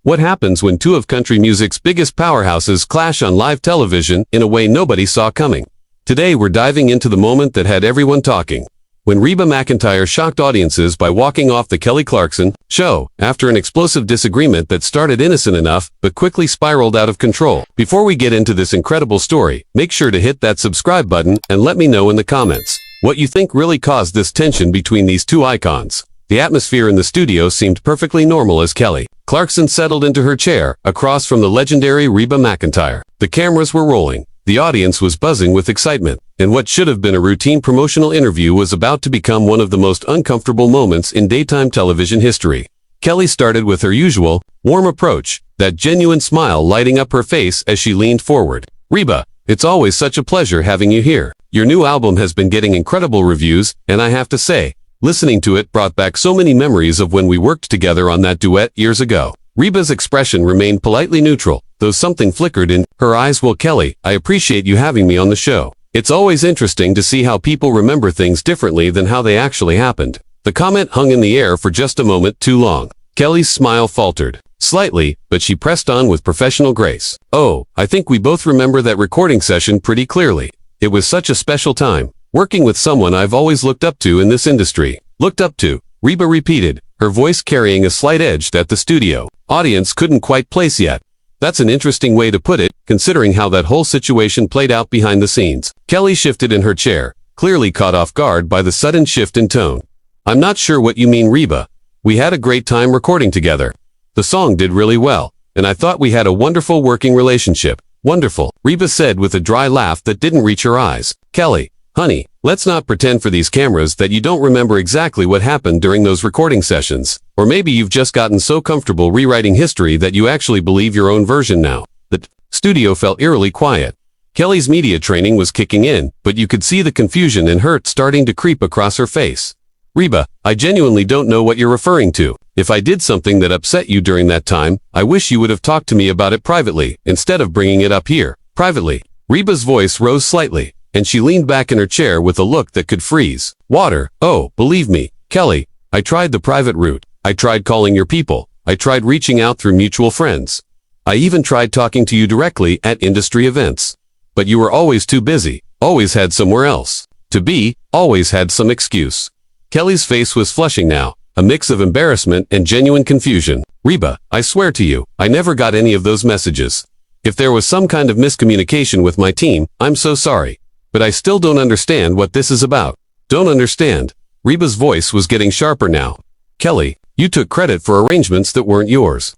What happens when two of country music's biggest powerhouses clash on live television in a way nobody saw coming? Today we're diving into the moment that had everyone talking. When Reba McEntire shocked audiences by walking off the Kelly Clarkson Show after an explosive disagreement that started innocent enough but quickly spiraled out of control. Before we get into this incredible story, make sure to hit that subscribe button and let me know in the comments what you think really caused this tension between these two icons. The atmosphere in the studio seemed perfectly normal as Kelly Clarkson settled into her chair across from the legendary Reba McEntire. The cameras were rolling. The audience was buzzing with excitement, and what should have been a routine promotional interview was about to become one of the most uncomfortable moments in daytime television history. Kelly started with her usual, warm approach, that genuine smile lighting up her face as she leaned forward. "Reba, it's always such a pleasure having you here. Your new album has been getting incredible reviews, and I have to say, listening to it brought back so many memories of when we worked together on that duet years ago." Reba's expression remained politely neutral, though something flickered in her eyes. "Well, Kelly, I appreciate you having me on the show. It's always interesting to see how people remember things differently than how they actually happened." The comment hung in the air for just a moment too long. Kelly's smile faltered slightly, but she pressed on with professional grace. "Oh, I think we both remember that recording session pretty clearly. It was such a special time, working with someone I've always looked up to in this industry." "Looked up to," Reba repeated, her voice carrying a slight edge that the studio audience couldn't quite place yet. "That's an interesting way to put it, considering how that whole situation played out behind the scenes." Kelly shifted in her chair, clearly caught off guard by the sudden shift in tone. "I'm not sure what you mean, Reba. We had a great time recording together. The song did really well, and I thought we had a wonderful working relationship." "Wonderful," Reba said with a dry laugh that didn't reach her eyes. "Kelly, honey, let's not pretend for these cameras that you don't remember exactly what happened during those recording sessions. Or maybe you've just gotten so comfortable rewriting history that you actually believe your own version now." The studio felt eerily quiet. Kelly's media training was kicking in, but you could see the confusion and hurt starting to creep across her face. "Reba, I genuinely don't know what you're referring to. If I did something that upset you during that time, I wish you would have talked to me about it privately, instead of bringing it up here." "Privately?" Reba's voice rose slightly, and she leaned back in her chair with a look that could freeze water. "Oh, believe me, Kelly, I tried the private route. I tried calling your people. I tried reaching out through mutual friends. I even tried talking to you directly at industry events. But you were always too busy, always had somewhere else to be, always had some excuse." Kelly's face was flushing now, a mix of embarrassment and genuine confusion. "Reba, I swear to you, I never got any of those messages. If there was some kind of miscommunication with my team, I'm so sorry. But I still don't understand what this is about." "Don't understand?" Reba's voice was getting sharper now. "Kelly, you took credit for arrangements that weren't yours.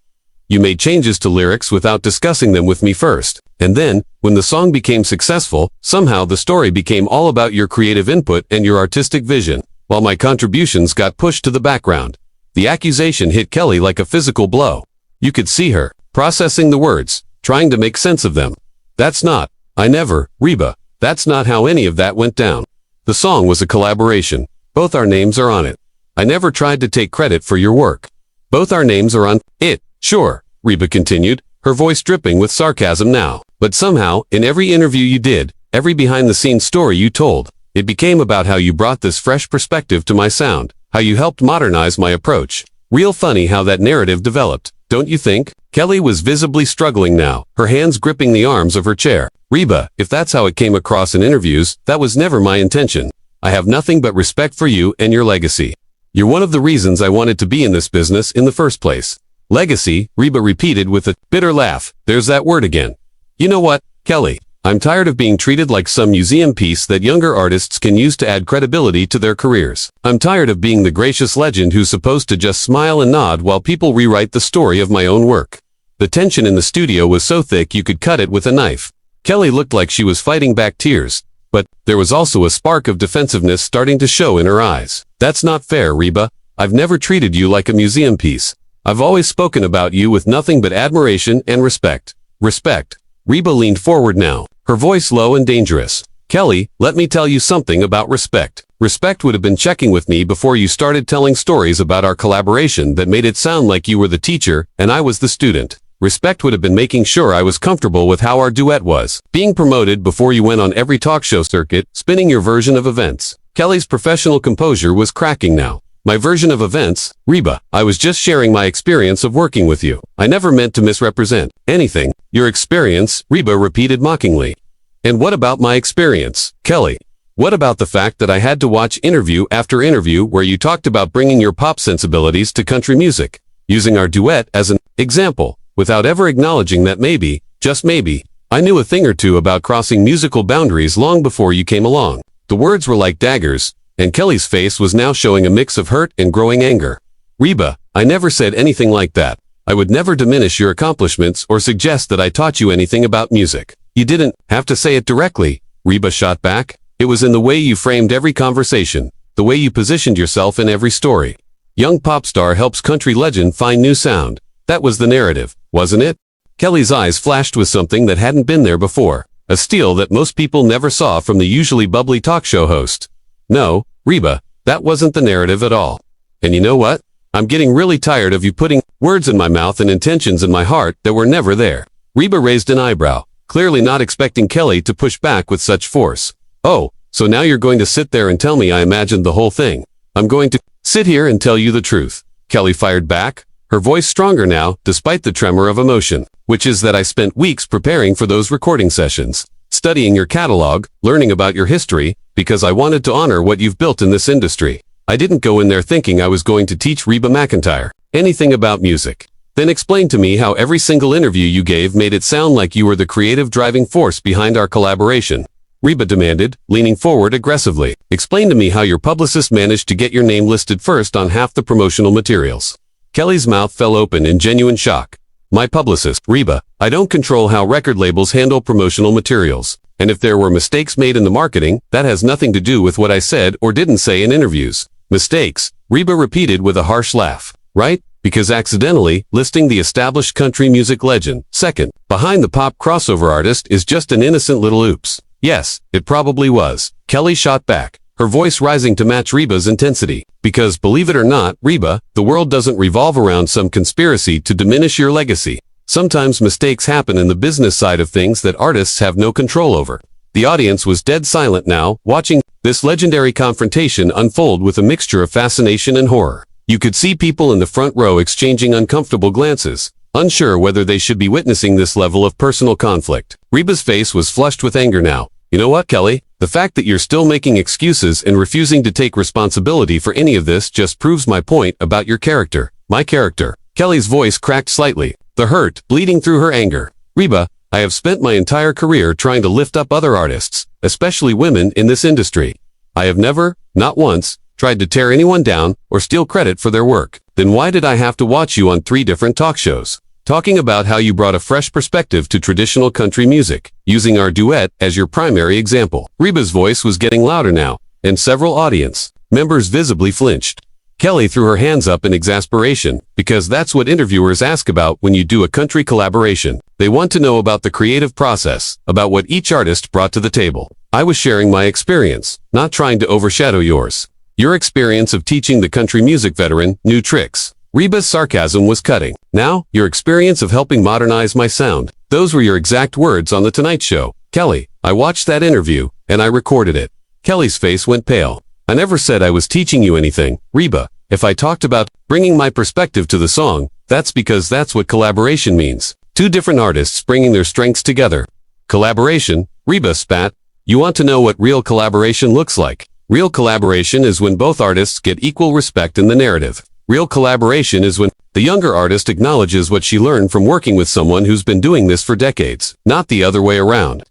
You made changes to lyrics without discussing them with me first. And then, when the song became successful, somehow the story became all about your creative input and your artistic vision, while my contributions got pushed to the background." The accusation hit Kelly like a physical blow. You could see her processing the words, trying to make sense of them. "That's not, I never, Reba, that's not how any of that went down. The song was a collaboration. Both our names are on it. I never tried to take credit for your work. Both our names are on it." "Sure," Reba continued, her voice dripping with sarcasm now. "But somehow, in every interview you did, every behind-the-scenes story you told, it became about how you brought this fresh perspective to my sound, how you helped modernize my approach. Real funny how that narrative developed, don't you think?" Kelly was visibly struggling now, her hands gripping the arms of her chair. "Reba, if that's how it came across in interviews, that was never my intention. I have nothing but respect for you and your legacy. You're one of the reasons I wanted to be in this business in the first place." "Legacy," Reba repeated with a bitter laugh. "There's that word again. You know what, Kelly? I'm tired of being treated like some museum piece that younger artists can use to add credibility to their careers. I'm tired of being the gracious legend who's supposed to just smile and nod while people rewrite the story of my own work." The tension in the studio was so thick you could cut it with a knife. Kelly looked like she was fighting back tears, but there was also a spark of defensiveness starting to show in her eyes. "That's not fair, Reba. I've never treated you like a museum piece. I've always spoken about you with nothing but admiration and respect." "Respect?" Reba leaned forward now, her voice low and dangerous. "Kelly, let me tell you something about respect. Respect would have been checking with me before you started telling stories about our collaboration that made it sound like you were the teacher and I was the student. Respect would have been making sure I was comfortable with how our duet was being promoted before you went on every talk show circuit, spinning your version of events." Kelly's professional composure was cracking now. My version of events, Reba, I was just sharing my experience of working with you. I never meant to misrepresent anything. Your experience, Reba repeated mockingly. And what about my experience, Kelly? What about the fact that I had to watch interview after interview where you talked about bringing your pop sensibilities to country music, using our duet as an example, without ever acknowledging that maybe, just maybe, I knew a thing or two about crossing musical boundaries long before you came along. The words were like daggers, and Kelly's face was now showing a mix of hurt and growing anger. Reba, I never said anything like that. I would never diminish your accomplishments or suggest that I taught you anything about music. You didn't have to say it directly, Reba shot back. It was in the way you framed every conversation, the way you positioned yourself in every story. Young pop star helps country legend find new sound. That was the narrative, wasn't it? Kelly's eyes flashed with something that hadn't been there before, a steal that most people never saw from the usually bubbly talk show host. No, Reba, that wasn't the narrative at all. And you know what? I'm getting really tired of you putting words in my mouth and intentions in my heart that were never there. Reba raised an eyebrow, clearly not expecting Kelly to push back with such force. Oh, so now you're going to sit there and tell me I imagined the whole thing. I'm going to sit here and tell you the truth. Kelly fired back, her voice stronger now, despite the tremor of emotion, which is that I spent weeks preparing for those recording sessions, studying your catalog, learning about your history, because I wanted to honor what you've built in this industry. I didn't go in there thinking I was going to teach Reba McEntire anything about music. Then explain to me how every single interview you gave made it sound like you were the creative driving force behind our collaboration. Reba demanded, leaning forward aggressively. Explain to me how your publicist managed to get your name listed first on half the promotional materials. Kelly's mouth fell open in genuine shock. My publicist, Reba, I don't control how record labels handle promotional materials. And if there were mistakes made in the marketing, that has nothing to do with what I said or didn't say in interviews. Mistakes, Reba repeated with a harsh laugh. Right? Because accidentally listing the established country music legend, second, behind the pop crossover artist is just an innocent little oops. Yes, it probably was. Kelly shot back, her voice rising to match Reba's intensity. Because believe it or not, Reba, the world doesn't revolve around some conspiracy to diminish your legacy. Sometimes mistakes happen in the business side of things that artists have no control over. The audience was dead silent now, watching this legendary confrontation unfold with a mixture of fascination and horror. You could see people in the front row exchanging uncomfortable glances, unsure whether they should be witnessing this level of personal conflict. Reba's face was flushed with anger now. You know what, Kelly? The fact that you're still making excuses and refusing to take responsibility for any of this just proves my point about your character. My character. Kelly's voice cracked slightly, the hurt bleeding through her anger. Reba, I have spent my entire career trying to lift up other artists, especially women in this industry. I have never, not once, tried to tear anyone down or steal credit for their work. Then why did I have to watch you on 3 different talk shows, talking about how you brought a fresh perspective to traditional country music, using our duet as your primary example? Reba's voice was getting louder now, and several audience members visibly flinched. Kelly threw her hands up in exasperation, because that's what interviewers ask about when you do a country collaboration. They want to know about the creative process, about what each artist brought to the table. I was sharing my experience, not trying to overshadow yours. Your experience of teaching the country music veteran new tricks. Reba's sarcasm was cutting. Now, your experience of helping modernize my sound. Those were your exact words on The Tonight Show. Kelly, I watched that interview, and I recorded it. Kelly's face went pale. I never said I was teaching you anything, Reba. If I talked about bringing my perspective to the song, that's because that's what collaboration means. 2 different artists bringing their strengths together. Collaboration, Reba spat. You want to know what real collaboration looks like? Real collaboration is when both artists get equal respect in the narrative. Real collaboration is when the younger artist acknowledges what she learned from working with someone who's been doing this for decades, not the other way around.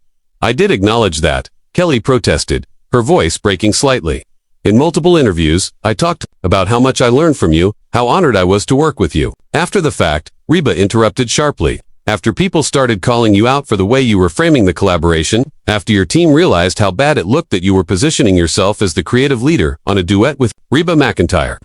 I did acknowledge that, Kelly protested, her voice breaking slightly. In multiple interviews, I talked about how much I learned from you, how honored I was to work with you. After the fact, Reba interrupted sharply. After people started calling you out for the way you were framing the collaboration, after your team realized how bad it looked that you were positioning yourself as the creative leader on a duet with Reba McEntire.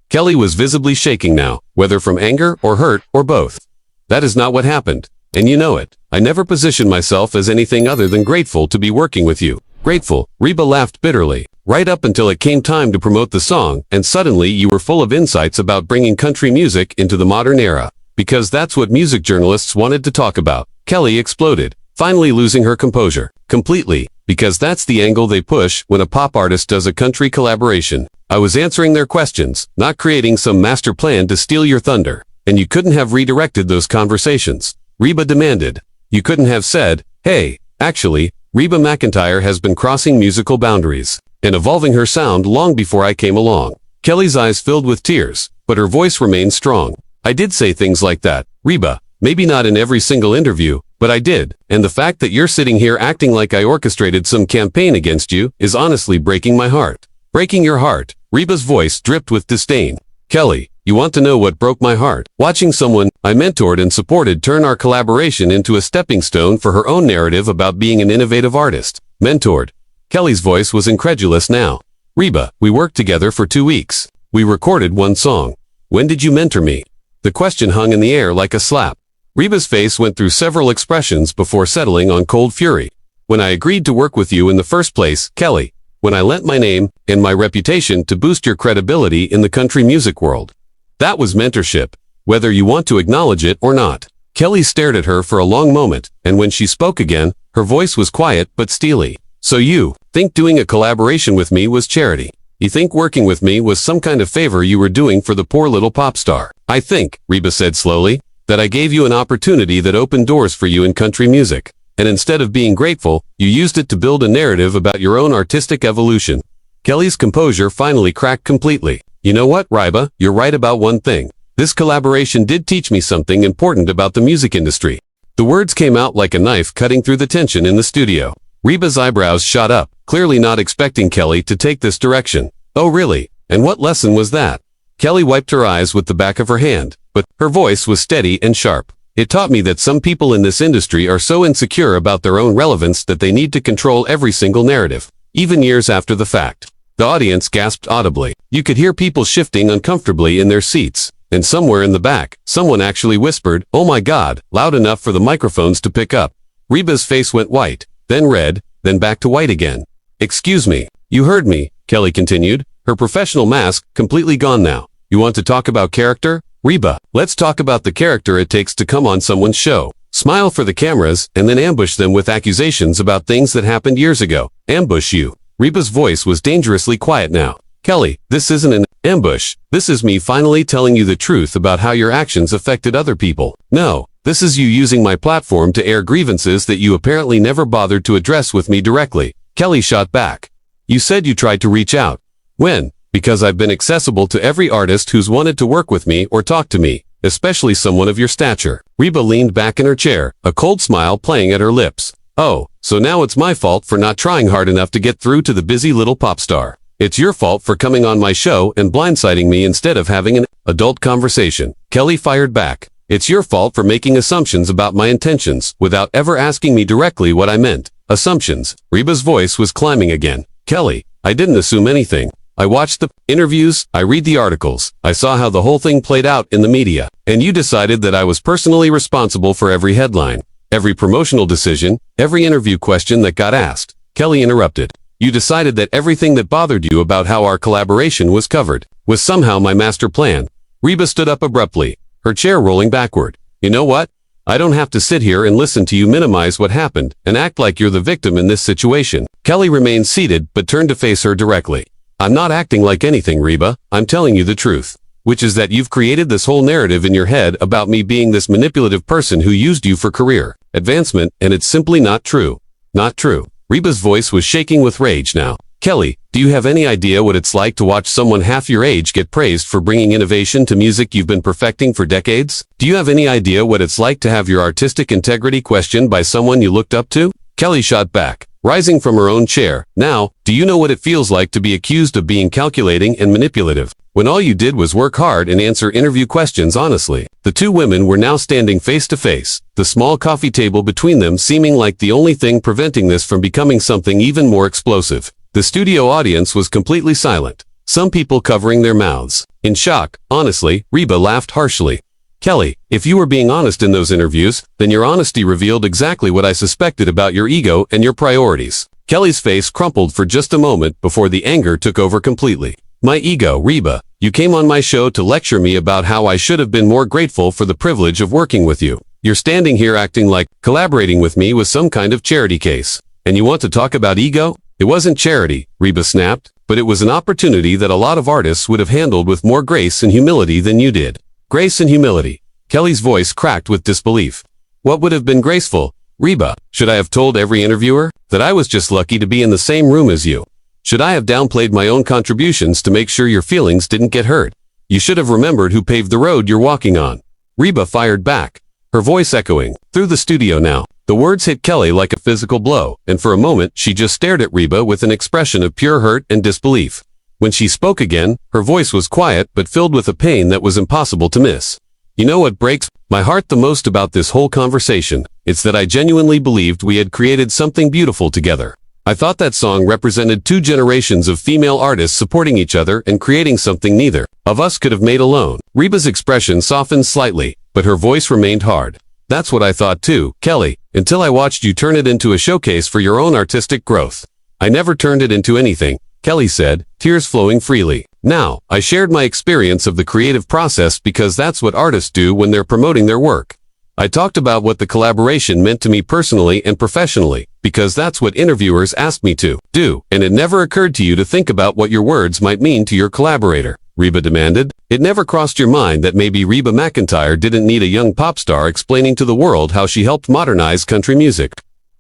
Kelly was visibly shaking now, whether from anger or hurt or both. That is not what happened, and you know it. I never positioned myself as anything other than grateful to be working with you. Grateful, Reba laughed bitterly, right up until it came time to promote the song, and suddenly you were full of insights about bringing country music into the modern era. Because that's what music journalists wanted to talk about. Kelly exploded, finally losing her composure. Completely. because that's the angle they push when a pop artist does a country collaboration. I was answering their questions, not creating some master plan to steal your thunder. And you couldn't have redirected those conversations. Reba demanded. You couldn't have said, hey, actually, Reba McEntire has been crossing musical boundaries and evolving her sound long before I came along. Kelly's eyes filled with tears, but her voice remained strong. I did say things like that, Reba, maybe not in every single interview, but I did, and the fact that you're sitting here acting like I orchestrated some campaign against you is honestly breaking my heart. Breaking your heart, Reba's voice dripped with disdain. Kelly, you want to know what broke my heart? Watching someone I mentored and supported turn our collaboration into a stepping stone for her own narrative about being an innovative artist. Mentored. Kelly's voice was incredulous now. Reba, we worked together for 2 weeks. We recorded one song. When did you mentor me? The question hung in the air like a slap. Reba's face went through several expressions before settling on cold fury. When I agreed to work with you in the first place, Kelly. When I lent my name and my reputation to boost your credibility in the country music world. That was mentorship, whether you want to acknowledge it or not. Kelly stared at her for a long moment, and when she spoke again, her voice was quiet but steely. So you think doing a collaboration with me was charity? You think working with me was some kind of favor you were doing for the poor little pop star? I think, Reba said slowly, that I gave you an opportunity that opened doors for you in country music. And instead of being grateful, you used it to build a narrative about your own artistic evolution. Kelly's composure finally cracked completely. You know what, Reba, you're right about one thing. This collaboration did teach me something important about the music industry. The words came out like a knife cutting through the tension in the studio. Reba's eyebrows shot up, clearly not expecting Kelly to take this direction. Oh really? And what lesson was that? Kelly wiped her eyes with the back of her hand, but her voice was steady and sharp. It taught me that some people in this industry are so insecure about their own relevance that they need to control every single narrative, even years after the fact. The audience gasped audibly. You could hear people shifting uncomfortably in their seats, and somewhere in the back, someone actually whispered, "Oh my God," loud enough for the microphones to pick up. Reba's face went white, then red, then back to white again. Excuse me. You heard me, Kelly continued, her professional mask completely gone now. You want to talk about character? Reba, let's talk about the character it takes to come on someone's show. Smile for the cameras, and then ambush them with accusations about things that happened years ago. Ambush you. Reba's voice was dangerously quiet now. Kelly, this isn't an ambush. This is me finally telling you the truth about how your actions affected other people. No, this is you using my platform to air grievances that you apparently never bothered to address with me directly. Kelly shot back. You said you tried to reach out. When? Because I've been accessible to every artist who's wanted to work with me or talk to me, especially someone of your stature. Reba leaned back in her chair, a cold smile playing at her lips. Oh, so now it's my fault for not trying hard enough to get through to the busy little pop star. It's your fault for coming on my show and blindsiding me instead of having an adult conversation. Kelly fired back. It's your fault for making assumptions about my intentions without ever asking me directly what I meant. Assumptions. Reba's voice was climbing again. Kelly, I didn't assume anything. I watched the interviews, I read the articles, I saw how the whole thing played out in the media, and you decided that I was personally responsible for every headline, every promotional decision, every interview question that got asked. Kelly interrupted. You decided that everything that bothered you about how our collaboration was covered was somehow my master plan. Reba stood up abruptly, her chair rolling backward. You know what? I don't have to sit here and listen to you minimize what happened and act like you're the victim in this situation. Kelly remained seated but turned to face her directly. I'm not acting like anything, Reba. I'm telling you the truth, which is that you've created this whole narrative in your head about me being this manipulative person who used you for career advancement, and it's simply not true. Not true. Reba's voice was shaking with rage now. Kelly, do you have any idea what it's like to watch someone half your age get praised for bringing innovation to music you've been perfecting for decades? Do you have any idea what it's like to have your artistic integrity questioned by someone you looked up to? Kelly shot back, rising from her own chair. Now, do you know what it feels like to be accused of being calculating and manipulative, when all you did was work hard and answer interview questions honestly? The two women were now standing face to face, the small coffee table between them seeming like the only thing preventing this from becoming something even more explosive. The studio audience was completely silent, some people covering their mouths. In shock, honestly, Reba laughed harshly. Kelly, if you were being honest in those interviews, then your honesty revealed exactly what I suspected about your ego and your priorities. Kelly's face crumpled for just a moment before the anger took over completely. My ego, Reba. You came on my show to lecture me about how I should have been more grateful for the privilege of working with you. You're standing here acting like collaborating with me was some kind of charity case. And you want to talk about ego? It wasn't charity, Reba snapped, but it was an opportunity that a lot of artists would have handled with more grace and humility than you did. Grace and humility. Kelly's voice cracked with disbelief. What would have been graceful? Reba, should I have told every interviewer that I was just lucky to be in the same room as you? Should I have downplayed my own contributions to make sure your feelings didn't get hurt? You should have remembered who paved the road you're walking on. Reba fired back, her voice echoing through the studio now. The words hit Kelly like a physical blow, and for a moment she just stared at Reba with an expression of pure hurt and disbelief. When she spoke again, her voice was quiet but filled with a pain that was impossible to miss. You know what breaks my heart the most about this whole conversation? It's that I genuinely believed we had created something beautiful together. I thought that song represented 2 generations of female artists supporting each other and creating something neither of us could have made alone. Reba's expression softened slightly, but her voice remained hard. That's what I thought too, Kelly, until I watched you turn it into a showcase for your own artistic growth. I never turned it into anything, Kelly said, tears flowing freely. Now, I shared my experience of the creative process because that's what artists do when they're promoting their work. I talked about what the collaboration meant to me personally and professionally, because that's what interviewers asked me to do, and it never occurred to you to think about what your words might mean to your collaborator, Reba demanded. It never crossed your mind that maybe Reba McEntire didn't need a young pop star explaining to the world how she helped modernize country music.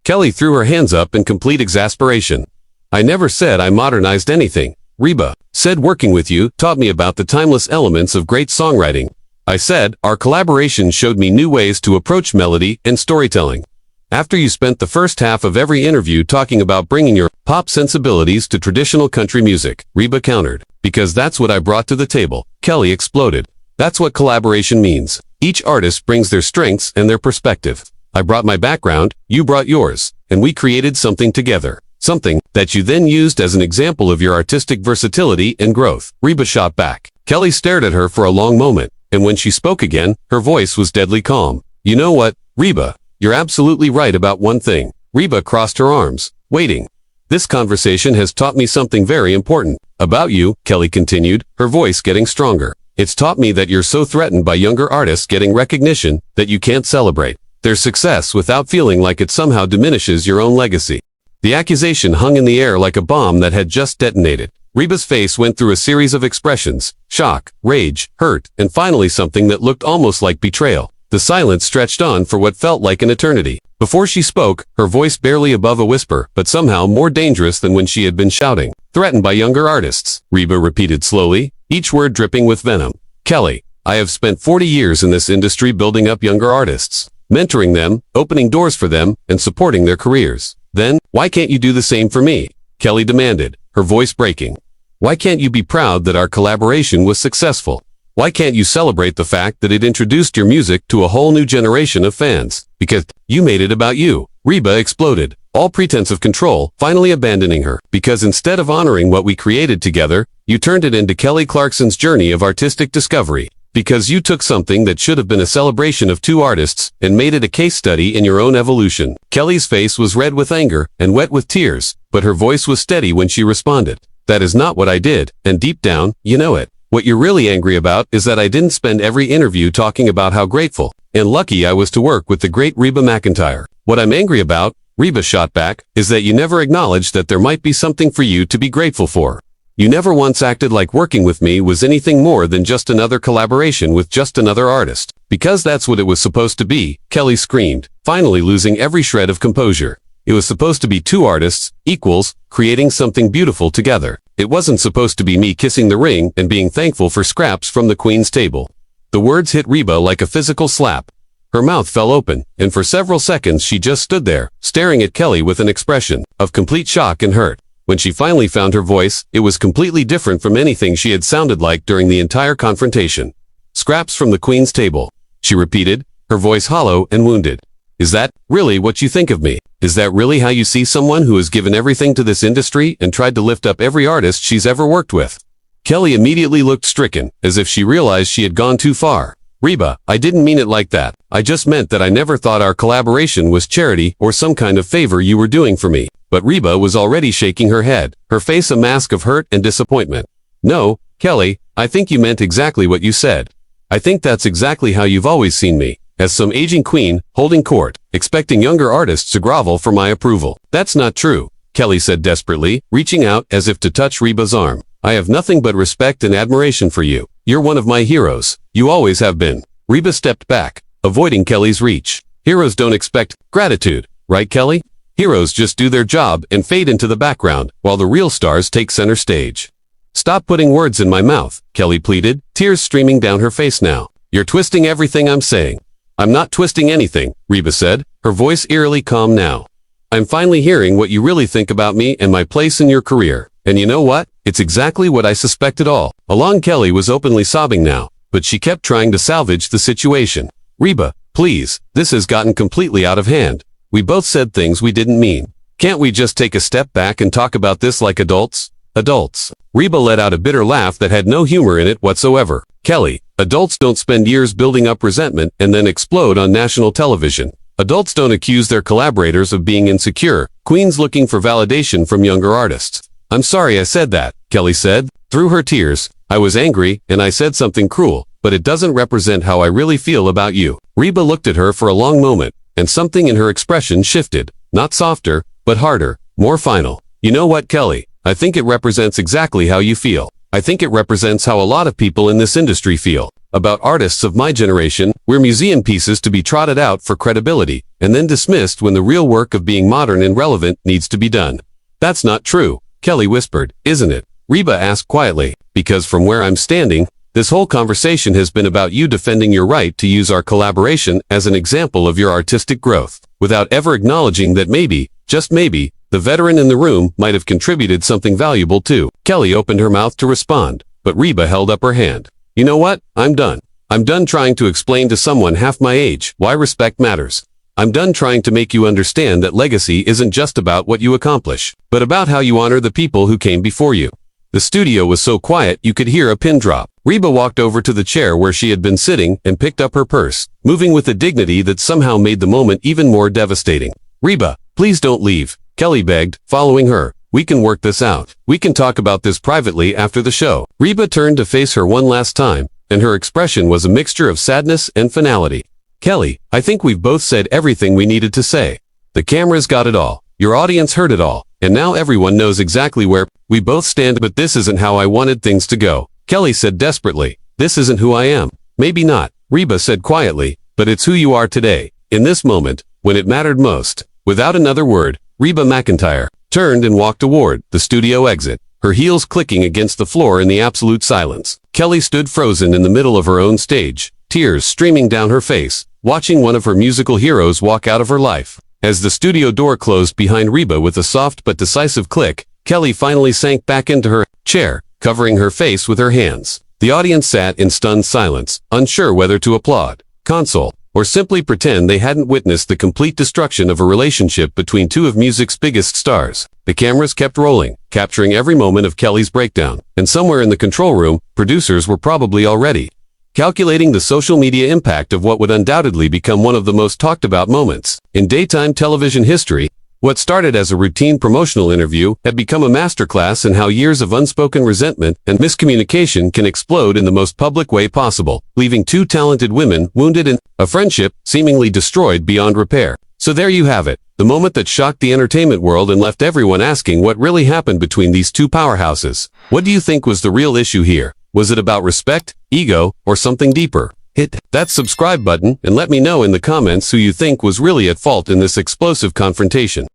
Kelly threw her hands up in complete exasperation. I never said I modernized anything. Reba said working with you taught me about the timeless elements of great songwriting. I said, our collaboration showed me new ways to approach melody and storytelling. After you spent the first half of every interview talking about bringing your pop sensibilities to traditional country music, Reba countered. Because that's what I brought to the table, Kelly exploded. That's what collaboration means. Each artist brings their strengths and their perspective. I brought my background, you brought yours, and we created something together. Something that you then used as an example of your artistic versatility and growth. Reba shot back. Kelly stared at her for a long moment, and when she spoke again, her voice was deadly calm. You know what, Reba? You're absolutely right about one thing. Reba crossed her arms, waiting. This conversation has taught me something very important. About you, Kelly continued, her voice getting stronger. It's taught me that you're so threatened by younger artists getting recognition that you can't celebrate their success without feeling like it somehow diminishes your own legacy. The accusation hung in the air like a bomb that had just detonated. Reba's face went through a series of expressions: shock, rage, hurt, and finally something that looked almost like betrayal. The silence stretched on for what felt like an eternity. Before she spoke, her voice barely above a whisper, but somehow more dangerous than when she had been shouting. Threatened by younger artists, Reba repeated slowly, each word dripping with venom. Kelly, I have spent 40 years in this industry building up younger artists, mentoring them, opening doors for them, and supporting their careers. Then, why can't you do the same for me? Kelly demanded, her voice breaking. Why can't you be proud that our collaboration was successful? Why can't you celebrate the fact that it introduced your music to a whole new generation of fans? Because you made it about you. Reba exploded, all pretense of control, finally abandoning her. Because instead of honoring what we created together, you turned it into Kelly Clarkson's journey of artistic discovery. Because you took something that should have been a celebration of 2 artists and made it a case study in your own evolution. Kelly's face was red with anger and wet with tears, but her voice was steady when she responded. That is not what I did, and deep down, you know it. What you're really angry about is that I didn't spend every interview talking about how grateful and lucky I was to work with the great Reba McEntire. What I'm angry about, Reba shot back, is that you never acknowledged that there might be something for you to be grateful for. You never once acted like working with me was anything more than just another collaboration with just another artist. Because that's what it was supposed to be, Kelly screamed, finally losing every shred of composure. It was supposed to be 2 artists, equals, creating something beautiful together. It wasn't supposed to be me kissing the ring and being thankful for scraps from the Queen's table. The words hit Reba like a physical slap. Her mouth fell open, and for several seconds she just stood there, staring at Kelly with an expression of complete shock and hurt. When she finally found her voice, it was completely different from anything she had sounded like during the entire confrontation. Scraps from the Queen's table, she repeated, her voice hollow and wounded. Is that really what you think of me? Is that really how you see someone who has given everything to this industry and tried to lift up every artist she's ever worked with? Kelly immediately looked stricken, as if she realized she had gone too far. Reba, I didn't mean it like that. I just meant that I never thought our collaboration was charity or some kind of favor you were doing for me. But Reba was already shaking her head, her face a mask of hurt and disappointment. No, Kelly, I think you meant exactly what you said. I think that's exactly how you've always seen me, as some aging queen, holding court, expecting younger artists to grovel for my approval. That's not true, Kelly said desperately, reaching out as if to touch Reba's arm. I have nothing but respect and admiration for you. You're one of my heroes. You always have been. Reba stepped back, avoiding Kelly's reach. Heroes don't expect gratitude, right, Kelly? Heroes just do their job and fade into the background, while the real stars take center stage. Stop putting words in my mouth, Kelly pleaded, tears streaming down her face now. You're twisting everything I'm saying. I'm not twisting anything, Reba said, her voice eerily calm now. I'm finally hearing what you really think about me and my place in your career. And you know what? It's exactly what I suspected all along. Kelly was openly sobbing now, but she kept trying to salvage the situation. Reba, please, this has gotten completely out of hand. We both said things we didn't mean. Can't we just take a step back and talk about this like adults? Adults. Reba let out a bitter laugh that had no humor in it whatsoever. Kelly, adults don't spend years building up resentment and then explode on national television. Adults don't accuse their collaborators of being insecure, queens looking for validation from younger artists. I'm sorry I said that, Kelly said. Through her tears, I was angry and I said something cruel, but it doesn't represent how I really feel about you. Reba looked at her for a long moment, and something in her expression shifted. Not softer, but harder, more final. You know what, Kelly? I think it represents exactly how you feel. I think it represents how a lot of people in this industry feel. About artists of my generation, we're museum pieces to be trotted out for credibility, and then dismissed when the real work of being modern and relevant needs to be done. That's not true, Kelly whispered, isn't it? Reba asked quietly, because from where I'm standing, this whole conversation has been about you defending your right to use our collaboration as an example of your artistic growth, without ever acknowledging that maybe, just maybe, the veteran in the room might have contributed something valuable too. Kelly opened her mouth to respond, but Reba held up her hand. You know what? I'm done. I'm done trying to explain to someone half my age why respect matters. I'm done trying to make you understand that legacy isn't just about what you accomplish, but about how you honor the people who came before you. The studio was so quiet you could hear a pin drop. Reba walked over to the chair where she had been sitting and picked up her purse, moving with a dignity that somehow made the moment even more devastating. Reba, please don't leave, Kelly begged, following her. We can work this out. We can talk about this privately after the show. Reba turned to face her one last time, and her expression was a mixture of sadness and finality. Kelly, I think we've both said everything we needed to say. The cameras got it all. Your audience heard it all. And now everyone knows exactly where we both stand, but this isn't how I wanted things to go. Kelly said desperately. This isn't who I am. Maybe not, Reba said quietly, but it's who you are today, in this moment, when it mattered most. Without another word, Reba McEntire turned and walked toward the studio exit, her heels clicking against the floor in the absolute silence. Kelly stood frozen in the middle of her own stage, tears streaming down her face, watching one of her musical heroes walk out of her life. As the studio door closed behind Reba with a soft but decisive click, Kelly finally sank back into her chair, covering her face with her hands. The audience sat in stunned silence, unsure whether to applaud, console, or simply pretend they hadn't witnessed the complete destruction of a relationship between two of music's biggest stars. The cameras kept rolling, capturing every moment of Kelly's breakdown, and somewhere in the control room, producers were probably already calculating the social media impact of what would undoubtedly become one of the most talked about moments in daytime television history. What started as a routine promotional interview had become a masterclass in how years of unspoken resentment and miscommunication can explode in the most public way possible, leaving two talented women wounded and a friendship seemingly destroyed beyond repair. So there you have it, the moment that shocked the entertainment world and left everyone asking what really happened between these two powerhouses. What do you think was the real issue here? Was it about respect, ego, or something deeper? Hit that subscribe button and let me know in the comments who you think was really at fault in this explosive confrontation.